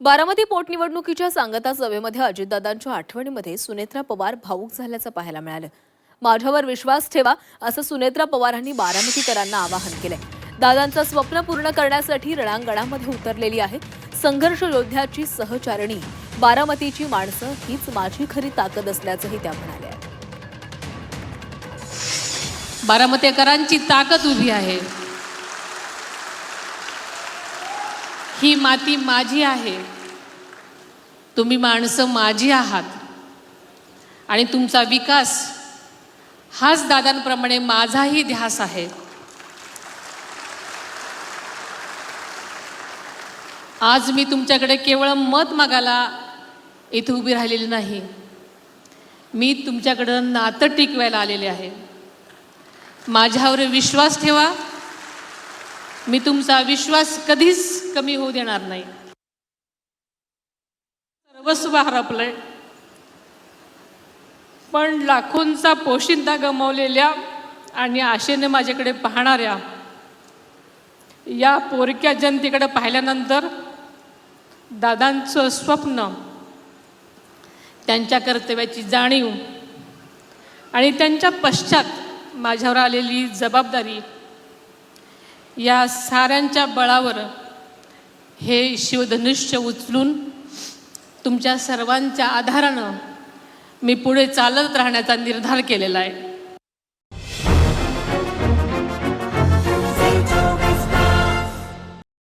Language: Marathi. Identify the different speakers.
Speaker 1: बारामती पोटनिवडणुकीच्या सांगता सभेमध्ये अजितदादांच्या आठवणीमध्ये सुनेत्रा पवार भावूक झाल्याचं पाहायला मिळालं। माझ्यावर विश्वास ठेवा असं सुनेत्रा पवारांनी बारामतीकरांना आवाहन केलंय। दादांचं स्वप्न पूर्ण करण्यासाठी रणांगणामध्ये उतरलेली आहे। संघर्ष योद्ध्याची सहचारणी बारामतीची माणसं हीच माझी खरी ताकद असल्याचंही त्या म्हणाल्या।
Speaker 2: बारामतीकरांची ताकद उभी आहे। ही माती माझी आहे, तुम्ही माणसं माझी आहात आणि तुमचा विकास हाच दादांप्रमाणे माझाही ध्यास आहे। आज मी तुमच्याकडे केवळ मत मागायला इथे उभी राहिलेली नाही, मी तुमच्याकडे नातं टिकवायला आलेले आहे। माझ्यावर विश्वास ठेवा, मी तुमचा विश्वास कधीच कमी होऊ देणार नाही। सर्वस्व हरपलंय, पण लाखोंचा पोशिंदा गमावलेल्या आणि आशेने माझ्याकडे पाहणाऱ्या या पोरक्या जनतेकडे पाहिल्यानंतर दादांचं स्वप्न, त्यांच्या कर्तव्याची जाणीव आणि त्यांच्या पश्चात माझ्यावर आलेली जबाबदारी, या साऱ्यांच्या बळावर हे शिवधनुष्य उचलून तुमच्या सर्वांच्या आधारानं मी पुढे चालत राहण्याचा निर्धार केलेला आहे।